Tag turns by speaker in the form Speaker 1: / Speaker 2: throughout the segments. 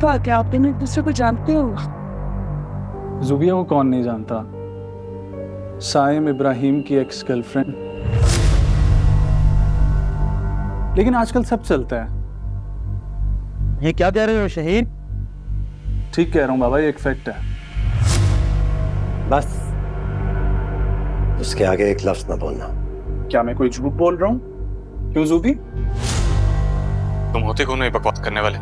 Speaker 1: बात है, आप दोनों एक दूसरे को जानते हो?
Speaker 2: जुबिया को कौन नहीं जानता? साइम इब्राहिम की एक्स गर्लफ्रेंड। लेकिन आजकल सब चलता है।
Speaker 3: ये क्या कह रहे हो शहीद?
Speaker 2: ठीक कह रहा हूँ बाबा, ये एक फैक्ट है।
Speaker 3: बस
Speaker 4: उसके आगे एक लफ्ज ना बोलना।
Speaker 2: क्या मैं कोई झूठ बोल रहा हूँ? क्यों जुबी?
Speaker 5: तुम होते कौन हो ये बकवास करने वाले?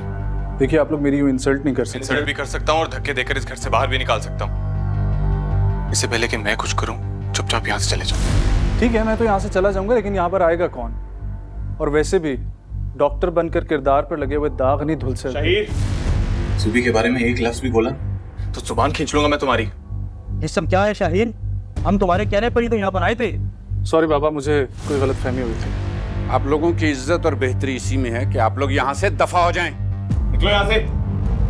Speaker 2: देखिए, आप लोग मेरी यूं इंसल्ट नहीं कर सकते।
Speaker 5: इंसल्ट भी कर सकता हूँ और धक्के देकर इस घर से बाहर भी निकाल सकता हूँ। इससे पहले कि मैं कुछ करूँ, चुपचाप यहाँ से चले जाओ।
Speaker 2: ठीक है, मैं तो यहाँ से चला जाऊंगा, लेकिन यहाँ पर आएगा कौन? और वैसे भी डॉक्टर बनकर किरदार पर लगे हुए दाग नहीं धुल सकते।
Speaker 5: शहीद, जुबी के बारे में एक लफ्ज भी बोला तो जुबान खींच लूंगा मैं तुम्हारी।
Speaker 3: ये सब क्या है शाहीन? हम तुम्हारे कहने पर ही तो यहाँ पर आए थे।
Speaker 2: सॉरी बाबा, मुझे कोई गलतफहमी हुई थी।
Speaker 6: आप लोगों की इज्जत और बेहतरी इसी में है कि आप लोग यहाँ से दफा हो जाएं।
Speaker 5: निकलो यहाँ से।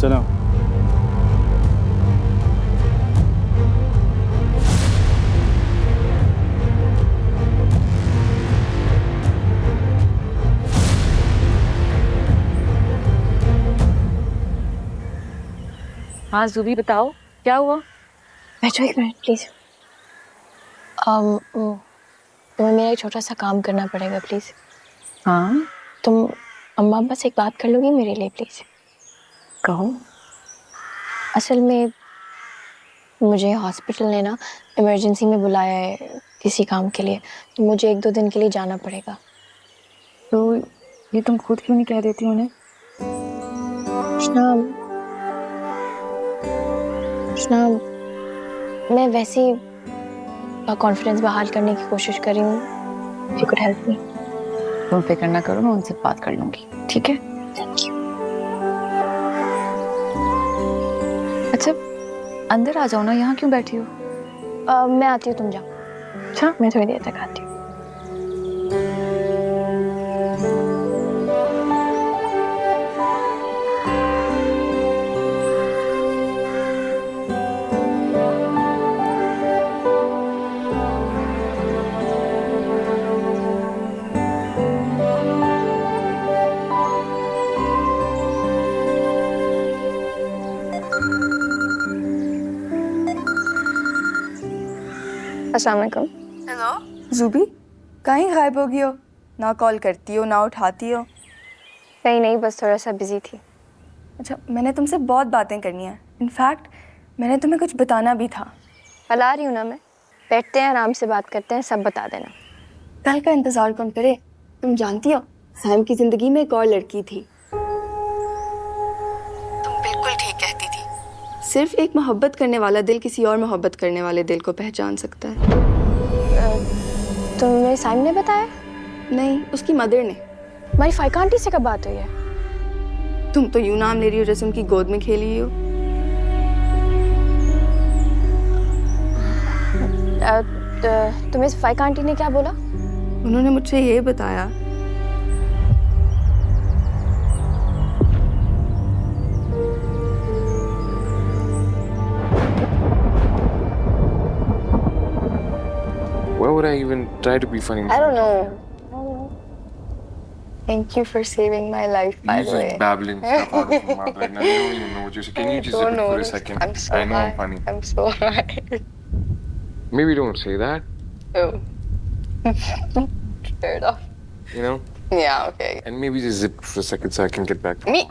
Speaker 2: चलो।
Speaker 7: हाँ जुबी, बताओ क्या हुआ?
Speaker 8: बैठो एक मिनट प्लीज। तुम्हें मेरा एक छोटा सा काम करना पड़ेगा प्लीज।
Speaker 7: हाँ
Speaker 8: तुम अम्मा अब्बा से एक बात कर लोगी मेरे लिए प्लीज?
Speaker 7: कहो।
Speaker 8: असल में मुझे हॉस्पिटल ने ना इमरजेंसी में बुलाया है किसी काम के लिए, तो मुझे 1-2 दिन के लिए जाना पड़ेगा।
Speaker 7: तो ये तुम खुद क्यों नहीं कह देती उन्हें?
Speaker 8: कृष्णा, मैं वैसे ही कॉन्फिडेंस बहाल करने की कोशिश कर रही हूँ। You could help me.
Speaker 7: तुम फिक्र ना करो, मैं उनसे बात कर लूंगी, ठीक है?
Speaker 8: Thank you.
Speaker 7: अच्छा, अंदर आ जाओ ना, यहाँ क्यों बैठी हो?
Speaker 8: मैं आती हूँ, तुम जाओ।
Speaker 7: अच्छा,
Speaker 8: मैं थोड़ी देर तक आती हूँ। अस्सलाम वालेकुम।
Speaker 9: हेलो जुबी, कहीं गायब हो गई हो? ना कॉल करती हो ना उठाती हो।
Speaker 8: नहीं नहीं, बस थोड़ा सा बिजी थी।
Speaker 9: अच्छा, मैंने तुमसे बहुत बातें करनी है। इनफैक्ट मैंने तुम्हें कुछ बताना भी था।
Speaker 8: कल आ रही हूँ ना मैं। बैठते हैं, आराम से बात करते हैं, सब बता देना।
Speaker 9: कल का इंतज़ार कौन करे? तुम जानती हो, साइम की ज़िंदगी में एक और लड़की थी। तुम बिल्कुल ठीक कहती थी। सिर्फ एक मोहब्बत करने वाला दिल किसी और मोहब्बत करने वाले दिल को पहचान सकता है।
Speaker 8: तुम्हें साइम ने बताया?
Speaker 9: नहीं, उसकी मदर ने।
Speaker 8: हमारी फाइका आंटी से कब बात हुई है?
Speaker 9: तुम तो यूं नाम ले रही हो जैसे उनकी गोद में खेली हो।
Speaker 8: तुम्हें फाइका आंटी ने क्या बोला?
Speaker 9: उन्होंने मुझे ये बताया
Speaker 5: Why would I even try to be funny?
Speaker 8: I don't know. Thank you for saving my life, by
Speaker 5: You're
Speaker 8: the way.
Speaker 5: just babbling stuff out of your mouth right now. You don't even know what you're saying. Can you just zip it for a second?
Speaker 8: I'm so
Speaker 5: I know
Speaker 8: high.
Speaker 5: I'm funny.
Speaker 8: I'm so high.
Speaker 5: Maybe don't say that.
Speaker 8: Oh. Fair enough.
Speaker 5: You know?
Speaker 8: Yeah, okay.
Speaker 5: And maybe just zip it for a second so I can get back to
Speaker 8: Me?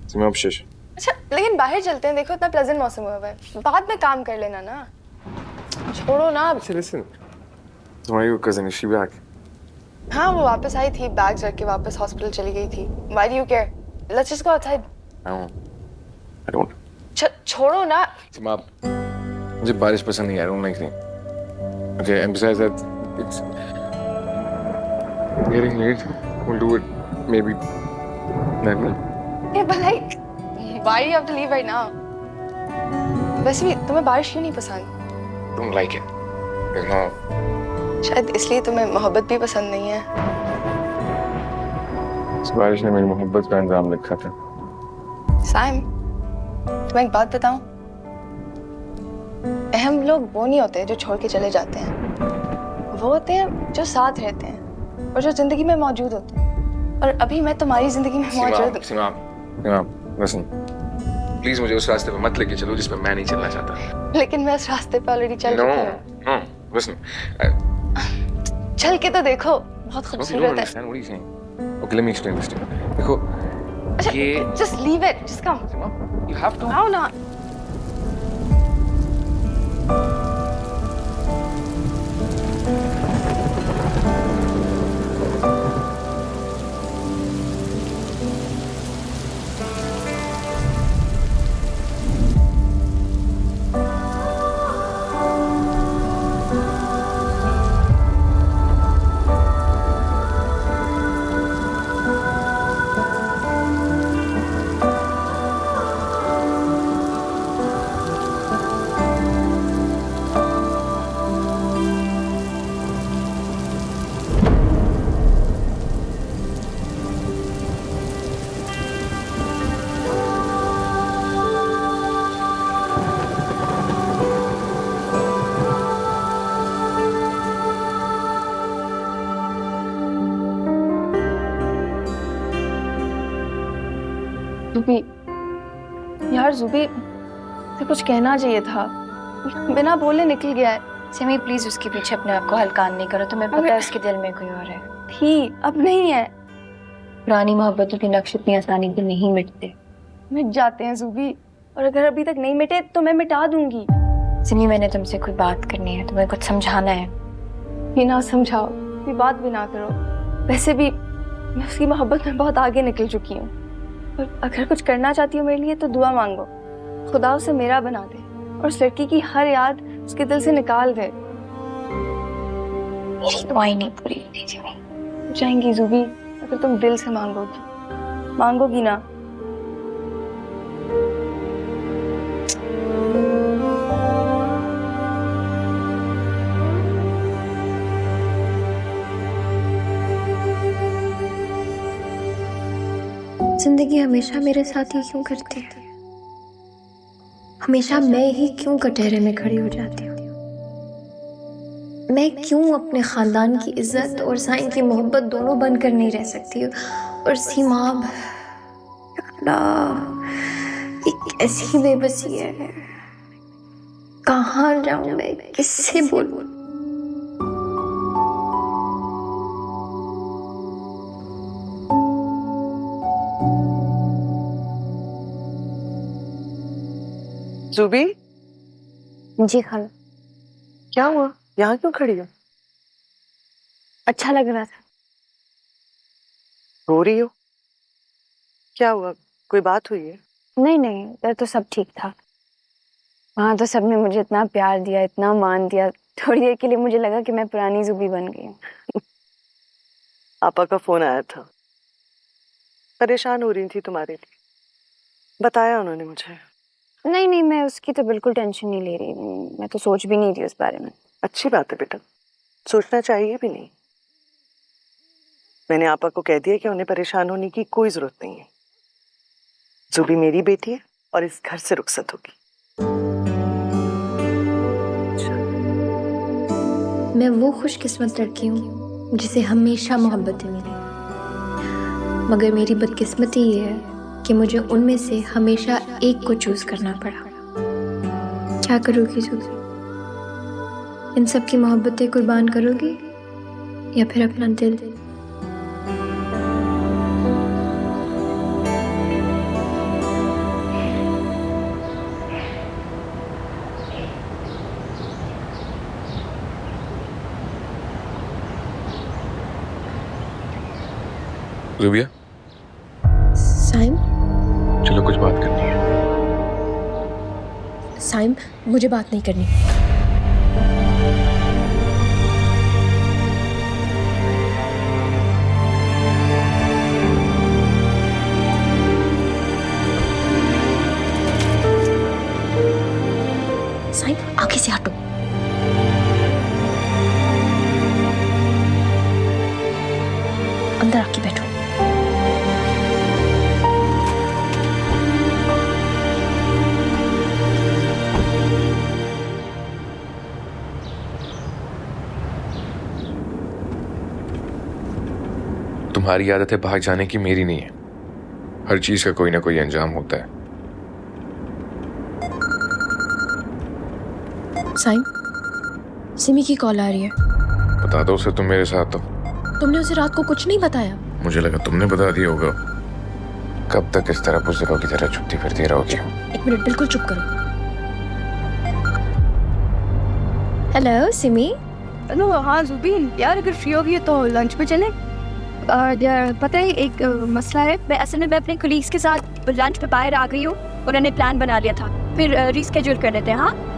Speaker 5: So मैं अब शेष।
Speaker 9: अच्छा, लेकिन बाहर चलते हैं, देखो इतना प्लेजेंट मौसम हुआ है। बाद में काम कर लेना ना। छोड़ो ना।
Speaker 5: Listen. तुम्हारी cousin is she back?
Speaker 9: हाँ, वो वापस आई थी, बैग्स रख के वापस हॉस्पिटल चली गई थी। Why do you care? Let's just go outside.
Speaker 5: I don't.
Speaker 9: छोड़ो ना।
Speaker 5: सिमा, मुझे बारिश पसंद नहीं है। I don't like rain. Okay, and besides that, it's getting late. We'll do it maybe that night.
Speaker 9: Yeah, but like, why do you have to leave right now? वैसे भी तुम्हें बारिश क्यों नहीं पसंद?
Speaker 5: Don't like it. You know.
Speaker 9: शायद इसलिए तुम्हें मोहब्बत भी पसंद नहीं है।
Speaker 5: इस बारिश ने मेरी मोहब्बत का अंजाम लिखा था।
Speaker 9: साइम, तुम्हें एक बात बताऊं? अहम लोग वो नहीं होते जो छोड़ के चले जाते हैं। वो होते हैं जो साथ रहते हैं और जो जिंदगी में मौजूद होते हैं। और अभी मैं तुम्हारी जिंदगी में मौजूद।
Speaker 5: सिमा,
Speaker 4: वसन, प्लीज मुझे उस रास्ते पे मत लेके चलो जिस पे मैं नहीं चलना चाहता।
Speaker 9: लेकिन मैं उस रास्ते पे ऑलरेडी चल
Speaker 4: नो
Speaker 9: चुकी हूँ।
Speaker 4: नो वसन,
Speaker 9: चल के तो देखो, बहुत
Speaker 4: you don't
Speaker 9: खूबसूरत है।
Speaker 4: understand what he's saying. Okay, let me explain this to you. देखो,
Speaker 9: अच्छा,
Speaker 4: ये
Speaker 9: just leave it, just come.
Speaker 4: you have to.
Speaker 9: आओ ना। ज़ुबी, यार ज़ुबी, से कुछ कहना चाहिए था, बिना बोले निकल गया है।
Speaker 7: सिमी प्लीज उसके पीछे अपने आप को हल्कान नहीं करो, तुम्हें पता है उसके दिल में कोई और है।
Speaker 9: थी, अब नहीं है।
Speaker 7: पुरानी मोहब्बतों के नक्श इतनी आसानी से नहीं मिटते।
Speaker 9: मिट जाते हैं ज़ुबी, और अगर अभी तक नहीं मिटे तो मैं मिटा दूंगी।
Speaker 7: सिमी मैंने तुमसे कोई बात करनी है, तुम्हें कुछ समझाना है।
Speaker 9: बिना समझाओ, कोई बात भी ना करो। वैसे भी मैं उसकी मोहब्बत में बहुत आगे निकल चुकी हूँ, और अगर कुछ करना चाहती हो मेरे लिए तो दुआ मांगो, खुदा उसे मेरा बना दे और उस लड़की की हर याद उसके दिल से निकाल दे।
Speaker 7: मेरी दुआएं नहीं पूरी होती सिमी।
Speaker 9: हो जाएंगी ज़ुबी, अगर तुम दिल से मांगोगी। मांगोगी ना?
Speaker 8: जिंदगी हमेशा मेरे साथ ही क्यों करती है? हमेशा मैं ही क्यों कटहरे में खड़ी हो जाती हूँ? मैं क्यों अपने खानदान की इज्जत और साईं की मोहब्बत दोनों बनकर नहीं रह सकती हूँ? और सीमाब, ये कैसी बेबसी है? कहाँ जाऊँ मैं? किससे बोलूँ?
Speaker 1: जुबी,
Speaker 8: जी खाला।
Speaker 1: क्या हुआ? यहाँ क्यों खड़ी हो?
Speaker 8: अच्छा लग रहा था।
Speaker 1: रो रही हो? क्या हुआ? कोई बात हुई है?
Speaker 8: नहीं नहीं, इधर तो सब ठीक था। वहाँ तो सबने मुझे इतना प्यार दिया, इतना मान दिया, थोड़ी देर के लिए मुझे लगा कि मैं पुरानी जुबी बन गई हूँ।
Speaker 1: पापा का फोन आया था, परेशान हो रही थी तुम्हारे लिए, बताया उन्होंने मुझे।
Speaker 8: नहीं नहीं, मैं उसकी तो बिल्कुल टेंशन नहीं ले रही, मैं तो सोच भी नहीं थी उस बारे में।
Speaker 1: अच्छी बात है बेटा, सोचना चाहिए भी नहीं। मैंने आपा को कह दिया कि उन्हें परेशान होने की कोई जरूरत नहीं है। जुबी मेरी बेटी है और इस घर से रुखसत होगी।
Speaker 8: मैं वो खुशकिस्मत लड़की हूँ जिसे हमेशा मोहब्बतें मिली, मगर मेरी बदकिस्मती ये है कि मुझे उनमें से हमेशा एक को चूज करना पड़ा। क्या करोगी जुबी? इन सब की मोहब्बतें कुर्बान करोगी या फिर अपना दिल?
Speaker 4: रूबिया,
Speaker 8: साइम,
Speaker 4: चलो कुछ बात करनी है।
Speaker 8: साइम, मुझे बात नहीं करनी। साइम, आगे से हटो। अंदर आके बैठो।
Speaker 4: तुम्हारी आदत है भाग जाने की, मेरी नहीं है। हर चीज का कोई ना कोई अंजाम होता है।
Speaker 8: साइम, सिमी की कॉल आ रही है।
Speaker 4: बता दो उसे तुम मेरे साथ हो।
Speaker 8: तुमने उसे रात को कुछ नहीं बताया?
Speaker 4: मुझे लगा तुमने बता दिया होगा। कब तक इस तरह पुस्तकों की तरह छुपती फिरती रहोगी?
Speaker 8: एक मिनट, बिल्कुल चुप करो। हेलो सिमी।
Speaker 9: हेलो, हाँ जुबीन यार, अगर फ्री होगी तो लंच पे चलें। यार पता है एक मसला है। मैं असल में अपने कोलीग्स के साथ लंच पे बाहर आ गई हूँ। उन्होंने प्लान बना लिया था, फिर रीस्केड्यूल कर लेते हैं। हाँ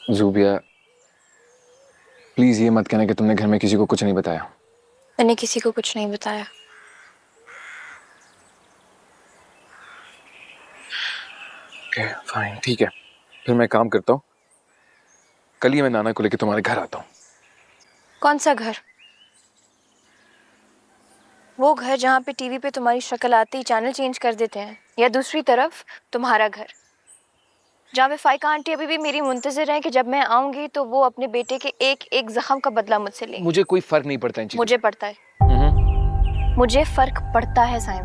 Speaker 4: ज़ूबिया, प्लीज ये मत कहना कि तुमने घर में किसी को कुछ नहीं बताया।
Speaker 8: मैंने किसी को कुछ नहीं बताया।
Speaker 4: ओके फाइन, ठीक है। फिर मैं काम करता हूँ, कल ही मैं नाना को लेकर तुम्हारे घर आता हूँ।
Speaker 8: कौन सा घर? वो घर जहाँ पे टीवी पे तुम्हारी शक्ल आते ही चैनल चेंज कर देते हैं, या दूसरी तरफ तुम्हारा घर जहाँ पे फाइका आंटी अभी भी मेरी मुंतजिर हैं कि जब मैं आऊंगी तो वो अपने बेटे के एक एक जख्म का बदला मुझसे लेंगे।
Speaker 4: मुझे कोई फर्क नहीं पड़ता इन चीज़ों।
Speaker 8: मुझे पड़ता है। मुझे फर्क पड़ता है साइम।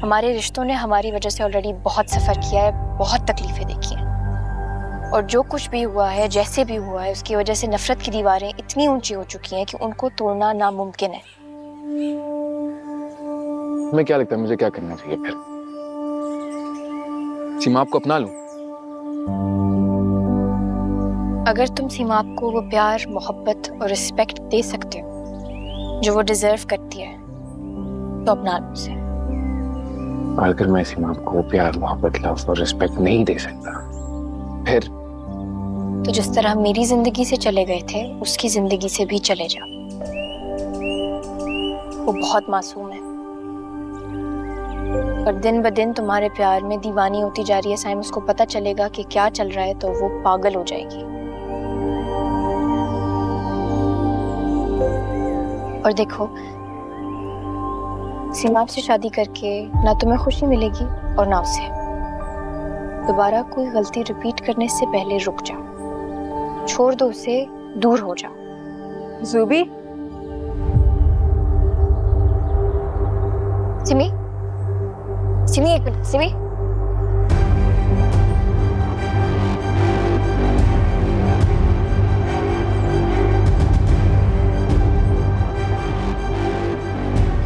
Speaker 8: हमारे रिश्तों ने हमारी वजह से ऑलरेडी बहुत सफर किया है, बहुत तकलीफें देखी हैं, और जो कुछ भी हुआ है, जैसे भी हुआ है, उसकी वजह से नफरत की दीवारें इतनी ऊंची हो चुकी हैं कि उनको तोड़ना नामुमकिन है।
Speaker 4: तुम्हें क्या लगता है मुझे क्या करना चाहिए फिर? सीमा आपको अपना लूं?
Speaker 8: अगर तुम सीमा को वो प्यार, मोहब्बत और रिस्पेक्ट दे सकते हो जो वो डिजर्व करती है तो अपना लो उसे।
Speaker 4: अगर मैं सीमा को वो प्यार, मोहब्बत, लव और रिस्पेक्ट नहीं दे सकता फिर?
Speaker 8: तो जिस तरह मेरी जिंदगी से चले गए थे उसकी जिंदगी से भी चले जाओ। वो बहुत मासूम है और दिन ब दिन तुम्हारे प्यार में दीवानी होती जा रही है साइम। उसको पता चलेगा कि क्या चल रहा है तो वो पागल हो जाएगी। और देखो, सीमा से शादी करके ना तुम्हें खुशी मिलेगी और ना उसे। दोबारा कोई गलती रिपीट करने से पहले रुक जाओ, छोड़ दो उसे, दूर हो जाओ।
Speaker 9: जुबी,
Speaker 8: सिमी, सिमी एक minute. Simi,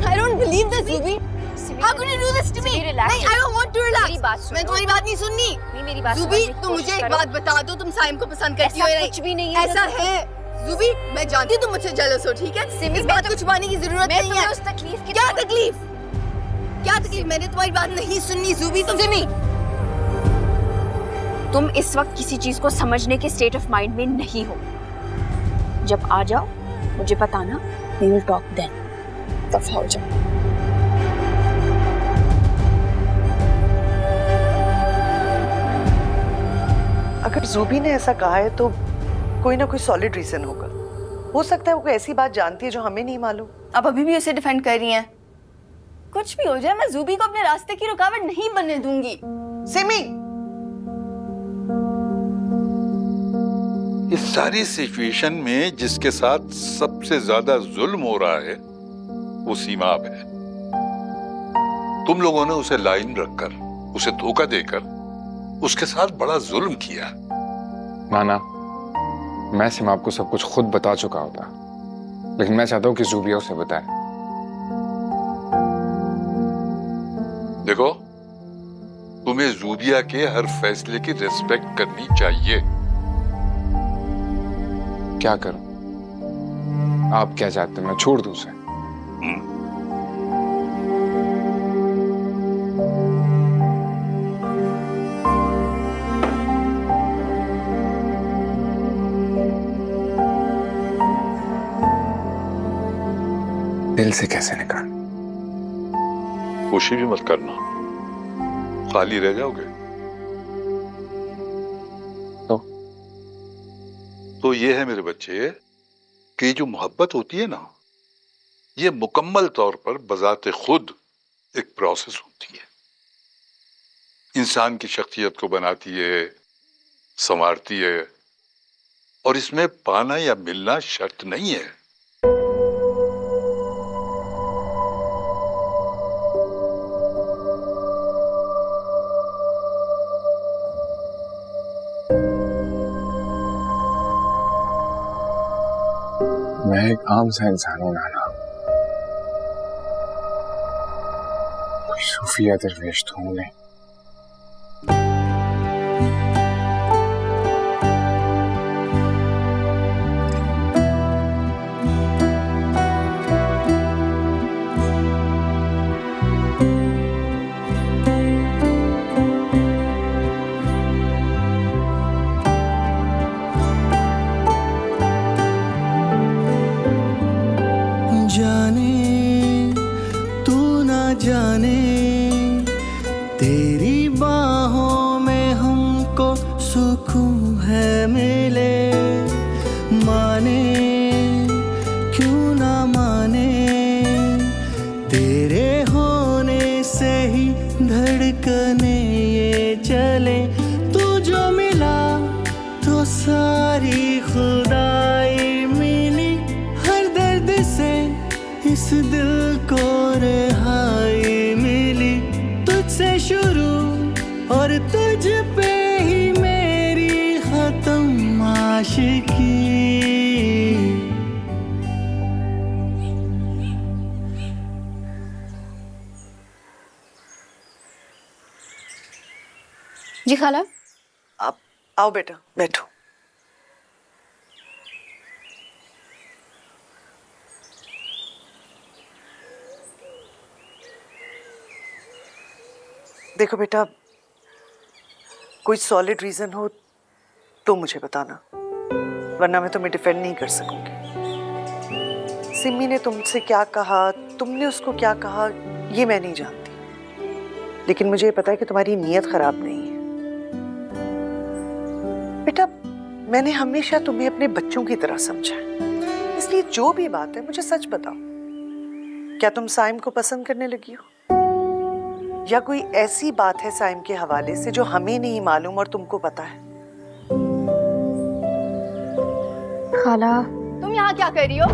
Speaker 9: I don't believe this, Zubi. How could you do this to me? नहीं, I don't want to relax.
Speaker 8: मेरी बात सुनो।
Speaker 9: मैं तुम्हारी बात नहीं सुननी।
Speaker 8: नहीं, मेरी बात
Speaker 9: जुबी,
Speaker 8: सुनने की
Speaker 9: तुम मुझे
Speaker 8: कोशिश
Speaker 9: एक
Speaker 8: करो।
Speaker 9: बात बता दो, तुम साइम को पसंद करती हो या
Speaker 8: ऐसा
Speaker 9: नहीं?
Speaker 8: कुछ भी नहीं है।
Speaker 9: ऐसा है जुबी, मैं जानती हूँ तुम मुझसे जेलस हो, ठीक है? इस बात को छुपाने की जरूरत
Speaker 8: मैं
Speaker 9: नहीं
Speaker 8: तुम्हें
Speaker 9: है।
Speaker 8: उस तकलीफ की
Speaker 9: क्या तकलीफ? क्या तकलीफ? मैंने तुम्हारी बात नहीं सुननी जुबी। तुम
Speaker 10: सिमी, तुम इस वक्त किसी चीज को समझने के स्टेट ऑफ माइंड में नहीं हो। जब आ जाओ मुझे बताना, we will talk then। दफा हो जाओ।
Speaker 1: अगर ज़ूबी ने ऐसा कहा है तो कोई ना कोई सॉलिड रीजन होगा। हो सकता है वो कोई ऐसी बात जानती है जो हमें नहीं मालूम।
Speaker 9: आप अभी भी उसे डिफेंड कर रही हैं। कुछ भी हो जाए, मैं जुबी को अपने रास्ते की रुकावट नहीं बनने दूंगी।
Speaker 1: सिमी,
Speaker 11: इस सारी सिचुएशन में जिसके साथ सबसे ज्यादा जुल्म हो रहा है वो सीमाब है। तुम लोगों ने उसे लाइन रखकर, उसे धोखा देकर उसके साथ बड़ा जुल्म किया।
Speaker 4: नाना, मैं सीमा को सब कुछ खुद बता चुका होता, लेकिन मैं चाहता हूँ कि ज़ूबिया उसे बताए।
Speaker 11: देखो, तुम्हें जूबिया के हर फैसले की रिस्पेक्ट करनी चाहिए।
Speaker 4: क्या करूं? आप क्या चाहते हैं मैं छोड़ दूं उसे? दिल से कैसे निकाल?
Speaker 11: कोशिश भी मत करना, खाली रह जाओगे। तो ये है मेरे बच्चे कि जो मोहब्बत होती है ना, ये मुकम्मल तौर पर बजाते खुद एक प्रोसेस होती है। इंसान की शख्सियत को बनाती है, संवारती है, और इसमें पाना या मिलना शर्त नहीं है।
Speaker 4: मैं एक आम सा इंसान हूं नाना, कोई सूफिया दरवेश तो हूं नहीं।
Speaker 12: जाने तू ना जाने तेरी बाहों में हमको सुकून है मिले। माने क्यों ना माने, तेरे होने से ही धड़कने ये चले। तू जो मिला तो सारी खुदाई मिली, हर दर्द से इस दिल को रिहाई मिली। तुझसे शुरू और तुझ पे ही मेरी खत्म आशिकी।
Speaker 8: जी खाला।
Speaker 1: आप आओ बेटा, बैठो। देखो बेटा, कोई सॉलिड रीजन हो तो मुझे बताना, वरना मैं तुम्हें डिफेंड नहीं कर सकूंगी। सिमी ने तुमसे क्या कहा, तुमने उसको क्या कहा, ये मैं नहीं जानती, लेकिन मुझे पता है कि तुम्हारी नीयत खराब नहीं है। बेटा, मैंने हमेशा तुम्हें अपने बच्चों की तरह समझा है, इसलिए जो भी बात है मुझे सच बताओ। क्या तुम साइम को पसंद करने लगी हो, या कोई ऐसी बात है साइम के हवाले से जो हमें नहीं मालूम और तुमको पता है?
Speaker 9: खाला, तुम यहाँ क्या कर रही हो?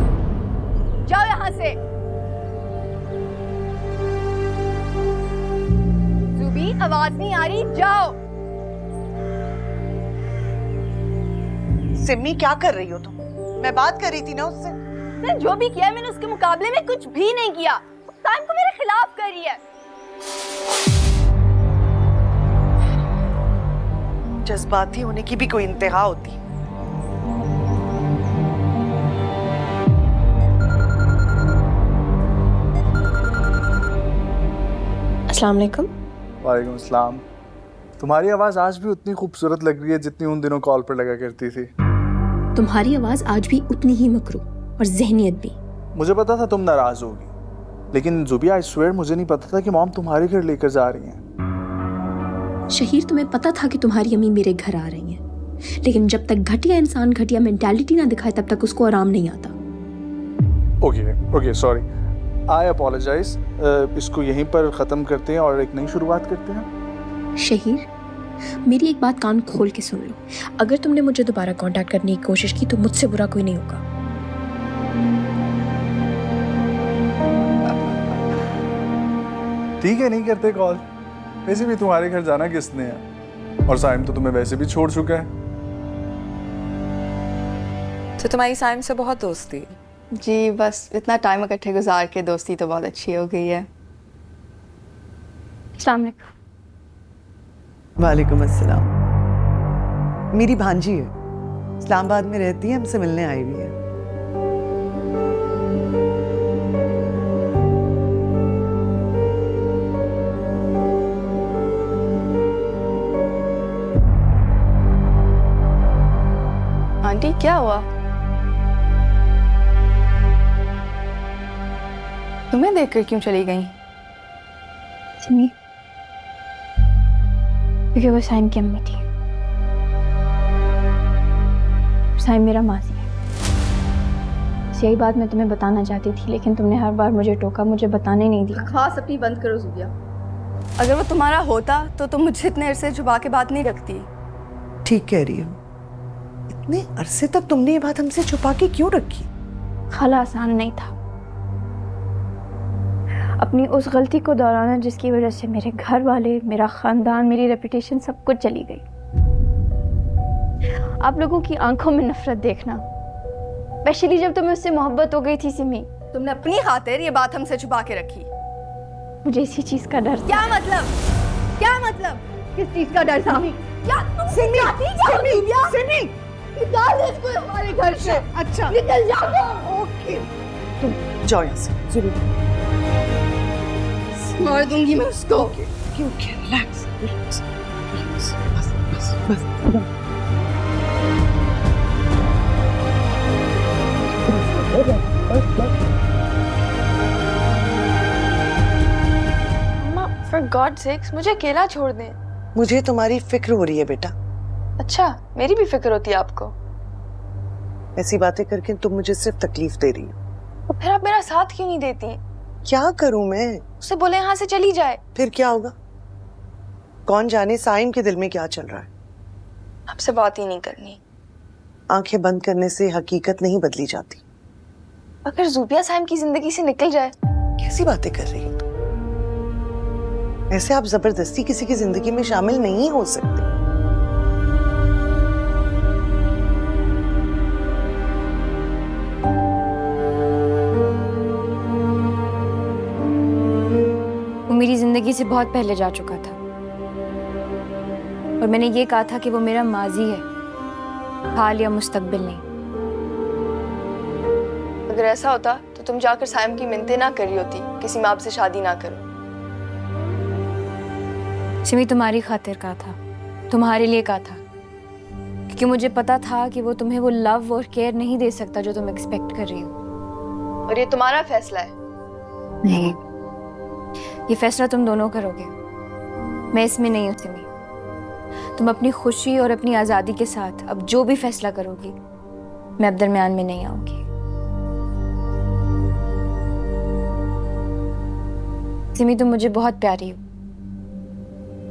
Speaker 9: जाओ यहाँ से। जुबी, आवाज नहीं आ रही, जाओ।
Speaker 1: सिमी, क्या कर रही हो तुम? मैं बात कर रही थी ना उससे।
Speaker 9: मैंने जो भी किया, मैंने उसके मुकाबले में कुछ भी नहीं किया। साइम को मेरे खिलाफ कर रही है।
Speaker 1: जज्बाती होने की भी कोई इंतहा होती।
Speaker 8: अस्सलाम वालेकुम।
Speaker 2: वालेकुम अस्सलाम। तुम्हारी आवाज आज भी उतनी खूबसूरत लग रही है जितनी उन दिनों कॉल पर लगा करती थी।
Speaker 8: तुम्हारी आवाज आज भी उतनी ही मकरू और जहनियत भी।
Speaker 2: मुझे पता था तुम नाराज होगी, लेकिन जुबिया, आई स्वेयर मुझे नहीं पता था कि मॉम तुम्हारे घर लेकर जा रही हैं।
Speaker 8: शहीर, तुम्हें पता था कि तुम्हारी अम्मी मेरे घर आ रही हैं, लेकिन जब तक घटिया इंसान घटिया मेंटालिटी ना दिखाए तब तक उसको आराम नहीं आता।
Speaker 2: ओके, सॉरी, आई अपोलोजाइज। इसको यहीं पर ख़त्म करते हैं और एक नई शुरुआत करते हैं।
Speaker 8: शहीर, मेरी एक बात कान खोल के सुन लो। अगर तुमने मुझे दोबारा कांटेक्ट करने की कोशिश की तो मुझसे बुरा कोई नहीं होगा।
Speaker 2: ठीक है, नहीं करते कॉल। वैसे भी तुम्हारे घर जाना किसने है, और साइम तो तुम्हें वैसे भी छोड़ चुका है।
Speaker 13: तो तुम्हारी साइम से बहुत दोस्ती?
Speaker 9: जी, बस इतना टाइम इकट्ठे गुजार के दोस्ती तो बहुत अच्छी हो गई है। अस्सलाम वालेकुम।
Speaker 1: वालेकुम अस्सलाम। मेरी भांजी है, इस्लामाबाद में रहती है, हमसे मिलने आई हुई है।
Speaker 9: आंटी क्या हुआ? तुम्हें देखकर क्यों चली गई?
Speaker 10: सिमी, क्योंकि वो साइम की अम्मी थी। साइम मेरा मासी है। यही बात मैं तुम्हें बताना चाहती थी, लेकिन तुमने हर बार मुझे टोका, मुझे बताने नहीं दिया।
Speaker 9: खास अपनी बंद करो जुबिया। अगर वो तुम्हारा होता तो तुम मुझसे इतने अरसे छुपा के बात नहीं रखती।
Speaker 1: ठीक कह रही हो। इतने अरसे तक तुमने ये बात हमसे छुपा के क्यों रखी?
Speaker 10: खाला, आसान नहीं था अपनी उस गलती को दोहराना जिसकी वजह से मेरे घर वाले, मेरा खानदान, मेरी रेपुटेशन सब कुछ चली गई। आप लोगों की आंखों में नफरत देखना, स्पेशली जब तुम्हें उससे मोहब्बत हो गई थी सिमी।
Speaker 9: तुमने अपनी खातिर ये बात हमसे छुपा के रखी।
Speaker 10: मुझे इसी चीज का डर था।
Speaker 9: क्या मतलब? क्या मतलब? किस चीज का डर था? क्या सिमी? सिमी निकाल दे इसको हमारे घर से। अच्छा निकल जाओ। ओके
Speaker 1: तुम जाओ यहाँ से, जरूर
Speaker 9: मार दूंगी मैं उसको।
Speaker 1: ओके रिलैक्स रिलैक्स, बस बस बस।
Speaker 9: अम्मा, फॉर गॉड सेक्स मुझे अकेला छोड़ दें।
Speaker 1: मुझे तुम्हारी फिक्र हो रही है बेटा।
Speaker 9: अच्छा, मेरी भी फिक्र होती है आपको?
Speaker 1: ऐसी बातें करके तुम मुझे सिर्फ तकलीफ दे रही हो।
Speaker 9: तो फिर आप मेरा साथ क्यों नहीं देती?
Speaker 1: क्या करूं मैं?
Speaker 9: उसे बोले यहाँ से चली जाए।
Speaker 1: फिर क्या होगा? कौन जाने साइम के दिल में क्या चल रहा है।
Speaker 9: आपसे बात ही नहीं करनी।
Speaker 1: आंखें बंद करने से हकीकत नहीं बदली जाती।
Speaker 9: अगर ज़ुबिया साइम की जिंदगी से निकल जाए।
Speaker 1: कैसी बातें कर रही हो तुम? ऐसे आप जबरदस्ती किसी की जिंदगी में शामिल नहीं हो सकते।
Speaker 10: वो मेरी जिंदगी से बहुत पहले जा चुका था और मैंने ये कहा था कि वो मेरा माजी है, हाल या मुस्तकबिल नहीं।
Speaker 9: अगर ऐसा होता तो तुम जाकर साइम की मिन्नतें ना करी होती, किसी माँ से शादी ना करो।
Speaker 10: सिमी, तुम्हारी खातिर कहा था, तुम्हारे लिए कहा था, क्योंकि मुझे पता था कि वो तुम्हें वो लव और केयर नहीं दे सकता जो तुम एक्सपेक्ट कर रही हो।
Speaker 9: और ये तुम्हारा फैसला है।
Speaker 10: नहीं, ये फैसला तुम दोनों करोगे, मैं इसमें नहीं हूं सिमी। तुम अपनी खुशी और अपनी आज़ादी के साथ अब जो भी फैसला करोगी, मैं अब दरमियान में नहीं आऊंगी। सिमी, तुम मुझे बहुत प्यारी हो,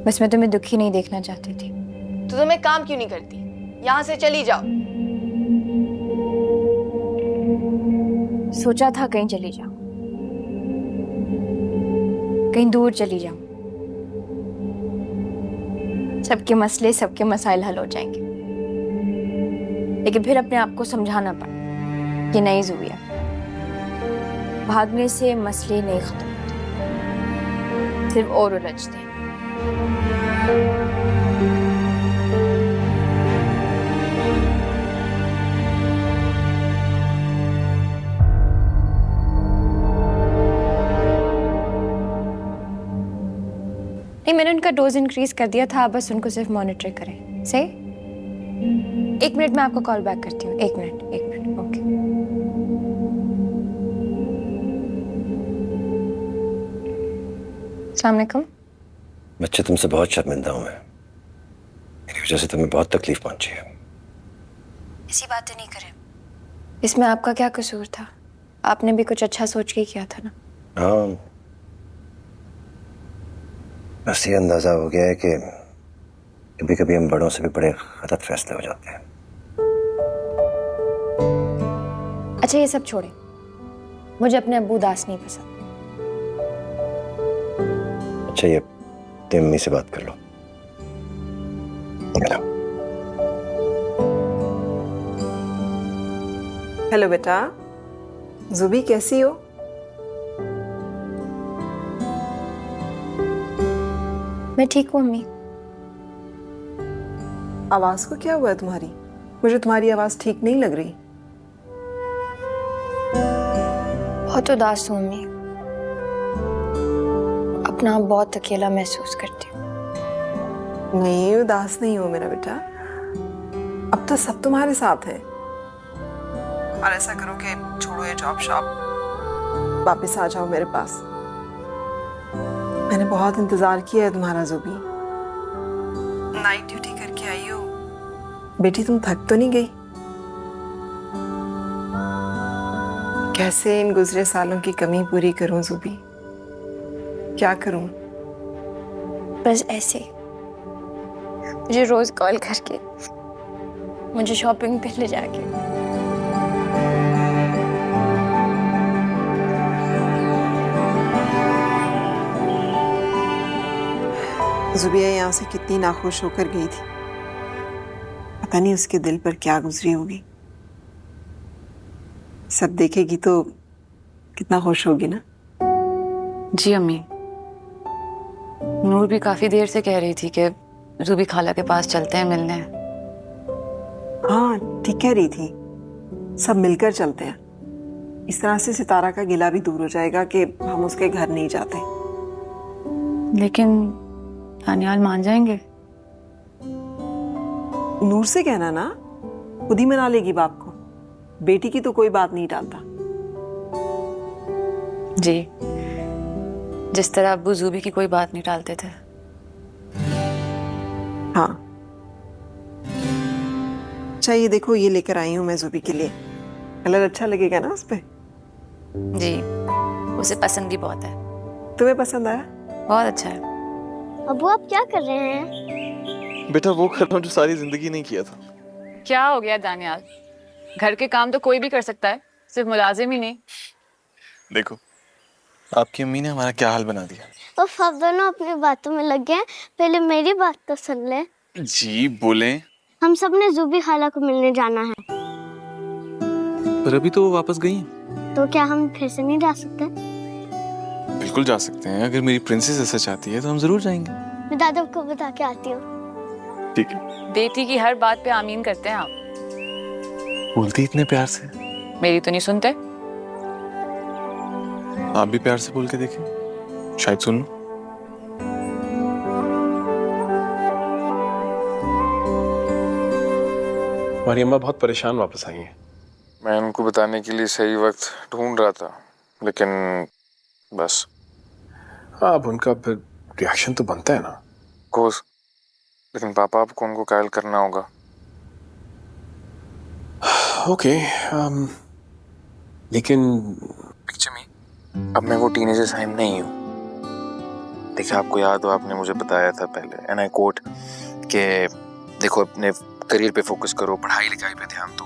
Speaker 10: बस मैं तुम्हें दुखी नहीं देखना चाहती थी।
Speaker 9: तो तुम एक काम क्यों नहीं करती? यहाँ से चली जाओ।
Speaker 10: सोचा था कहीं चली जाऊं, कहीं दूर चली जाऊं, सबके मसले, सबके मसाइल हल हो जाएंगे। लेकिन फिर अपने आप को समझाना पड़ा कि नहीं ज़ुबिया, भागने से मसले नहीं खत्म होते, सिर्फ और उलझते हैं। नहीं, मैंने उनका डोज इंक्रीज कर दिया था, आप बस उनको सिर्फ मॉनिटर करें। सही? 1 मिनट में आपको कॉल बैक करती हूँ। 1 मिनट, 1 मिनट। ओके। अस्सलाम वालेकुम।
Speaker 14: बच्चे, तुमसे बहुत शर्मिंदा हूं मैं। मेरी वजह से तुम्हें बहुत तकलीफ पहुंची है।
Speaker 10: ऐसी बातें नहीं करें। इसमें आपका क्या कसूर था? आपने भी कुछ अच्छा सोच के किया था ना।
Speaker 14: हाँ, बस ये अंदाजा हो गया है कि कभी कभी हम बड़ों से भी बड़े गलत फैसले हो जाते हैं।
Speaker 10: अच्छा, ये सब छोड़े, मुझे अपने अब्बू उदास नहीं पसंद।
Speaker 14: अच्छा, ये तुम अम्मी से बात कर लो।
Speaker 13: हेलो बेटा, ज़ुबी कैसी हो?
Speaker 10: मैं ठीक हूँ अम्मी।
Speaker 13: आवाज को क्या हुआ है तुम्हारी? मुझे तुम्हारी आवाज ठीक नहीं लग रही।
Speaker 10: बहुत उदास हूँ अम्मी, अपना आप बहुत अकेला महसूस करती हूँ।
Speaker 13: नहीं, उदास नहीं हो मेरा बेटा, अब तो सब तुम्हारे साथ है। और ऐसा करो कि छोड़ो ये जॉब शॉप, वापस आ जाओ मेरे पास। मैंने बहुत इंतजार किया है तुम्हारा ज़ुबी। नाइट ड्यूटी करके आई हो बेटी, तुम थक तो नहीं गई? कैसे इन गुजरे सालों की कमी पूरी करूं ज़ुबी? क्या करूं?
Speaker 10: बस ऐसे मुझे रोज कॉल करके मुझे शॉपिंग पे ले जाके।
Speaker 13: ज़ुबिया यहाँ से कितनी नाखुश होकर गई थी, पता नहीं उसके दिल पर क्या गुजरी होगी। सब देखेगी तो कितना खुश होगी ना।
Speaker 7: जी अम्मी, नूर भी काफी देर से कह रही थी कि ज़ुबी खाला के पास चलते हैं मिलने।
Speaker 13: हाँ ठीक कह रही थी, सब मिलकर चलते हैं। इस तरह से सितारा का गिला भी दूर हो जाएगा कि हम उसके घर नहीं जाते।
Speaker 7: लेकिन दानियाल मान जाएंगे?
Speaker 13: नूर से कहना ना, खुद ही मना लेगी बाप को। बेटी की तो कोई बात नहीं टालता।
Speaker 7: जी, जिस तरह अब्बू ज़ुबी की कोई बात नहीं टालते थे।
Speaker 13: हाँ, चाहिए देखो, ये लेकर आई हूं मैं ज़ुबी के लिए। कलर अच्छा लगेगा ना उस पे?
Speaker 7: जी, उसे पसंद भी बहुत है।
Speaker 13: तुम्हें पसंद आया?
Speaker 7: बहुत अच्छा है।
Speaker 8: अब्बू आप क्या कर रहे हैं?
Speaker 2: बेटा वो कर रहा हूँ जो सारी जिंदगी नहीं किया था।
Speaker 7: क्या हो गया दानियाल? घर के काम तो कोई भी कर सकता है, सिर्फ मुलाजिम ही नहीं।
Speaker 5: देखो आपकी अम्मी ने हमारा क्या हाल बना दिया।
Speaker 8: तो आप दोनों अपनी बातों में लग गए, पहले मेरी बात तो सुन ले।
Speaker 5: जी बोले।
Speaker 8: हम सब ने ज़ुबी खाला को मिलने जाना है।
Speaker 5: पर अभी तो वो वापस गई।
Speaker 8: तो क्या हम फिर से नहीं जा सकते?
Speaker 5: बिल्कुल जा सकते हैं, अगर मेरी प्रिंसेस ऐसा चाहती है तो हम जरूर जाएंगे।
Speaker 8: मैं दादा को बता के आती हूँ।
Speaker 5: ठीक है।
Speaker 7: बेटी की हर बात पे आमीन करते हैं आप।
Speaker 5: बोलती इतने प्यार से।
Speaker 7: मेरी तो नहीं सुनते।
Speaker 5: आप भी प्यार से बोल के देखें, शायद सुन लो।
Speaker 4: हमारी अम्मा बहुत परेशान वापस आई हैं। मैं उनको बताने के लिए सही वक्त ढूंढ रहा था, लेकिन बस।
Speaker 5: हाँ, अब उनका फिर रिएक्शन तो बनता है ना।
Speaker 4: कोस, लेकिन पापा आपको उनको कायल करना होगा।
Speaker 5: ओके, लेकिन
Speaker 4: पिक्चर में अब मैं वो टीनेजर साइम नहीं हूँ। देखिए, आपको याद हो आपने मुझे बताया था पहले, एंड आई कोट, कि देखो अपने करियर पे फोकस करो, पढ़ाई लिखाई पे ध्यान दो,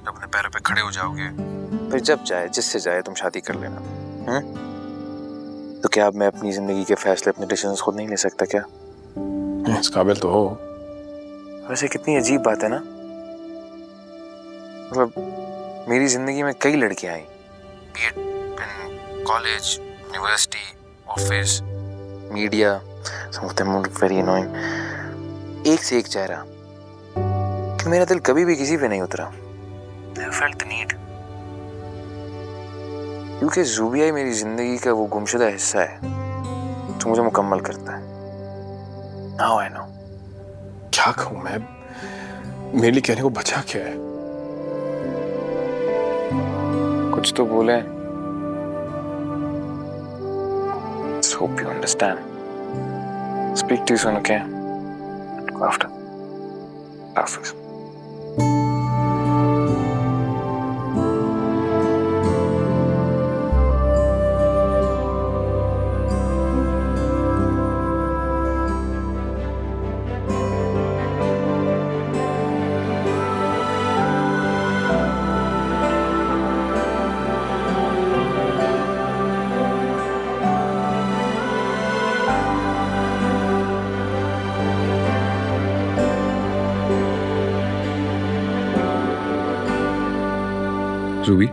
Speaker 4: जब अपने पैरों पे खड़े हो जाओगे फिर जब जाए जिससे जाए तुम शादी कर लेना। तो क्या अब मैं अपनी जिंदगी के फैसले, अपने डिसीजंस खुद नहीं ले सकता क्या?
Speaker 5: इस काबिल तो हो।
Speaker 4: वैसे कितनी अजीब बात है ना, मतलब मेरी जिंदगी में कई लड़कियां आई, B Ed, college, university, office, media, some of them were very annoying, एक से एक चेहरा, कि मेरा दिल कभी भी किसी पे नहीं उतरा। I felt the need, क्योंकि ज़ुबिया मेरी जिंदगी का वो गुमशुदा हिस्सा है जो मुझे मुकम्मल करता है। Now I know।
Speaker 5: क्या कहूँ मैं, मेरे लिए कहने को बचा क्या है?
Speaker 4: कुछ तो बोले। Just hope you understand। Speak to you soon, okay? After office। ज़ुबी,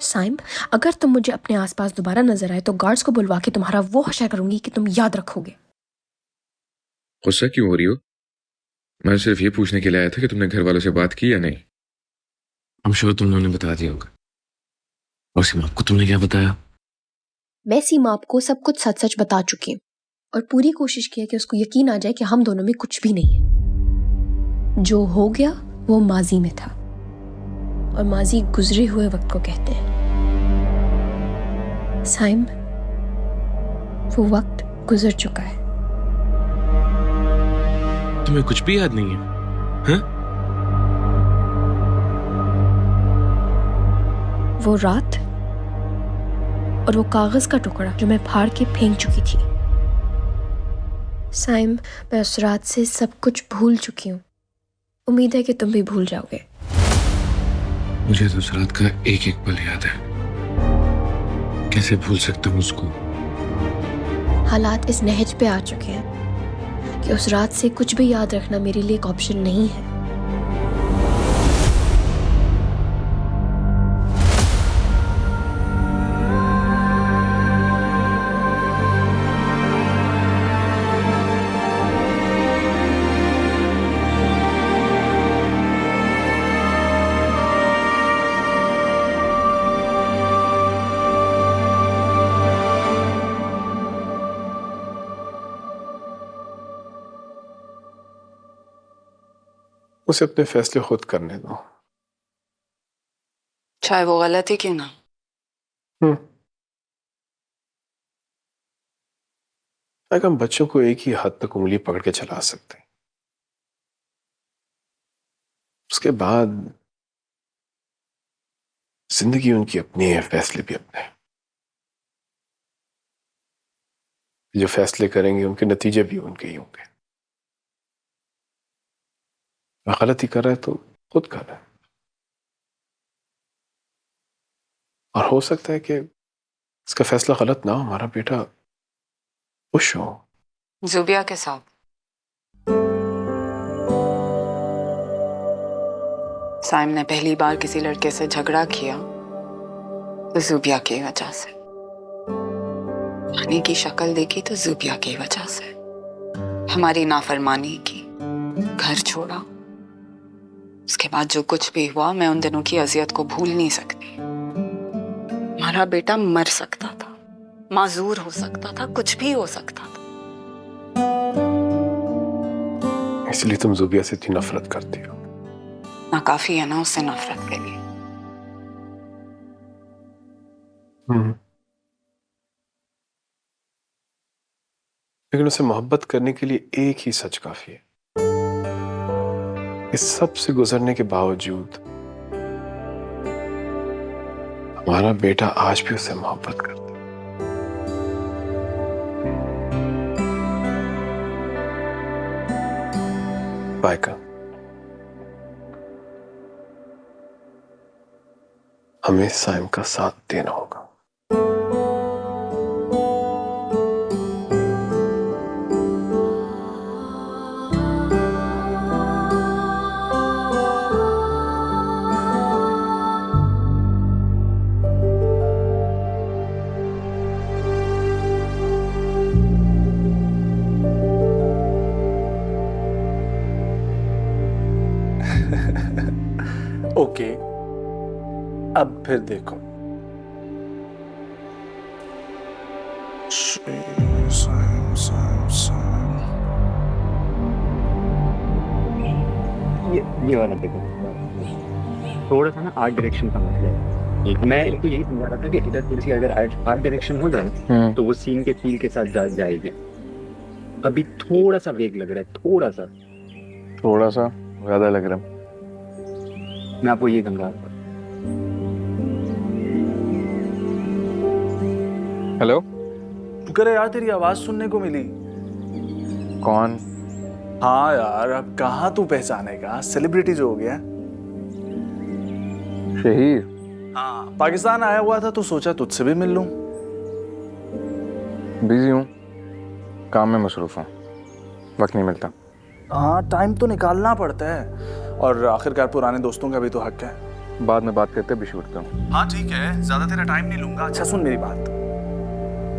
Speaker 15: Saim, अगर तुम मुझे अपने आसपास दोबारा नजर आए तो गार्ड्स को बुलवा के तुम्हारा वो हशर करूंगी कि तुम याद रखोगे।
Speaker 4: गुस्सा क्यों हो रही हो? मैं सिर्फ ये पूछने के लिए आया था कि तुमने घर वालों से बात की या नहीं। I'm sure तुम लोगों ने बता दिया होगा। और सीमा आपको तुमने क्या बताया?
Speaker 15: मैं सीमा आपको सब कुछ सच सच बता चुकी हूँ और पूरी कोशिश की है कि उसको यकीन आ जाए कि हम दोनों में कुछ भी नहीं है। जो हो गया वो माजी में था और माजी गुजरे हुए वक्त को कहते हैं। साइम, वो वक्त गुजर चुका है।
Speaker 4: तुम्हें कुछ भी याद नहीं है? हाँ?
Speaker 15: वो रात और वो कागज का टुकड़ा जो मैं फाड़ के फेंक चुकी थी। साइम, मैं उस रात से सब कुछ भूल चुकी हूँ। उम्मीद है कि तुम भी भूल जाओगे।
Speaker 4: मुझे तो उस रात का एक एक पल याद है। कैसे भूल सकता हूँ उसको?
Speaker 15: हालात इस नहज पे आ चुके हैं कि उस रात से कुछ भी याद रखना मेरे लिए एक ऑप्शन नहीं है।
Speaker 2: उसे अपने फैसले खुद करने दो।
Speaker 7: चाहे वो गलत ही क्यों ना।
Speaker 2: हम बच्चों को एक ही हद तक उंगली पकड़ के चला सकते हैं, उसके बाद जिंदगी उनकी अपनी है, फैसले भी अपने हैं। जो फैसले करेंगे उनके नतीजे भी उनके ही होंगे। गलती कर रहा है तो खुद कर रहा है, और हो सकता है कि इसका फैसला गलत ना हो, हमारा बेटा खुश हो।
Speaker 7: जुबिया के साथ साइम ने पहली बार किसी लड़के से झगड़ा किया तो जुबिया की वजह से, पानी की शक्ल देखी तो जुबिया की वजह से, हमारी नाफरमानी की, घर छोड़ा। उसके बाद जो कुछ भी हुआ, मैं उन दिनों की अजियत को भूल नहीं सकती। हमारा बेटा मर सकता था, माजूर हो सकता था, कुछ भी हो सकता था।
Speaker 2: इसलिए तुम जुबिया से इतनी नफरत करती हो?
Speaker 7: ना काफी है ना उससे नफरत के लिए।
Speaker 2: लेकिन उसे मोहब्बत करने के लिए एक ही सच काफी है। इस सब से गुजरने के बावजूद हमारा बेटा आज भी उससे मोहब्बत करता है। बाइका, हमें साइम का साथ देना होगा। ओके, अब फिर देखो।
Speaker 3: ये वाला देखो, थोड़ा सा ना आर्ट डायरेक्शन का मसला है। मैं इनको यही समझा रहा था कि इधर थोड़ी सी अगर आर्ट डायरेक्शन हो जाए तो वो सीन के फील के साथ जाएगी। अभी थोड़ा सा वेग लग रहा है, थोड़ा सा
Speaker 2: ज्यादा लग रहा है।
Speaker 3: मैं आपको ये समझा।
Speaker 4: हेलो,
Speaker 2: शुक्र है यार तेरी आवाज सुनने को मिली।
Speaker 4: कौन?
Speaker 2: हाँ यार, अब कहाँ तू पहचानेगा, सेलिब्रिटी जो हो गया।
Speaker 4: शहीर?
Speaker 2: हाँ, पाकिस्तान आया हुआ था तो सोचा तुझसे भी मिल लूं।
Speaker 4: बिजी हूँ, काम में मसरूफ हूँ, वक्त नहीं मिलता।
Speaker 2: हाँ, टाइम तो निकालना पड़ता है, और आखिरकार पुराने दोस्तों का भी तो हक है।
Speaker 4: बाद में बात करते भी शूट करूँ।
Speaker 2: हाँ ठीक है, ज्यादा तेरा टाइम नहीं लूंगा। अच्छा सुन मेरी बात,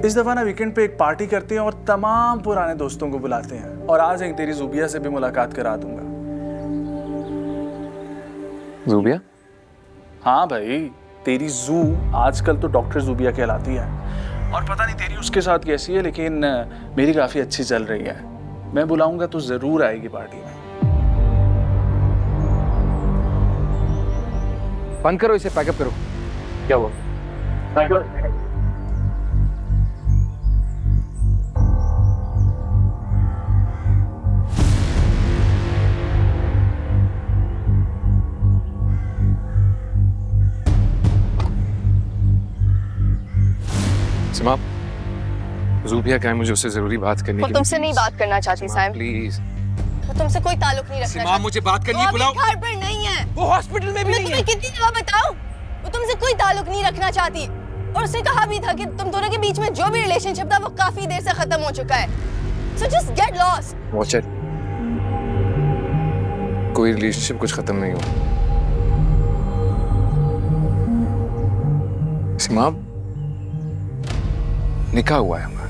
Speaker 2: इस दफा ना वीकेंड पे एक पार्टी करते हैं और तमाम पुराने दोस्तों को बुलाते हैं, और आज एक तेरी जूबिया से भी मुलाकात करा दूंगा।
Speaker 4: जूबिया?
Speaker 2: हाँ भाई, तेरी जू आजकल तो डॉक्टर जूबिया कहलाती है, और पता नहीं तेरी उसके साथ कैसी है, लेकिन मेरी काफी अच्छी चल रही है। मैं बुलाऊंगा तो जरूर आएगी पार्टी में।
Speaker 4: बंद करो इसे, पैकअप करो। क्या हुआ? सीमा, जूबिया क्या है, मुझे उससे जरूरी बात करनी है।
Speaker 9: वो तुमसे नहीं बात करना चाहती साइम।
Speaker 4: प्लीज।
Speaker 9: वो तुमसे कोई ताल्लुक नहीं रखना चाहती।
Speaker 4: मुझे बात करनी है, बुलाओ।
Speaker 9: घर पर नहीं है।
Speaker 4: वो हॉस्पिटल में भी नहीं है।
Speaker 9: मैं कितनी दफा बताऊं? वो तुमसे कोई ताल्लुक नहीं रखना चाहती, और उसने कहा भी था कि तुम दोनों के बीच में जो भी रिलेशनशिप था वो काफी देर से खत्म हो चुका है। So just get lost.
Speaker 4: Watch it. कोई रिलेशनशिप कुछ खत्म नहीं हुआ। सीमा, निकाह हुआ है हमारा।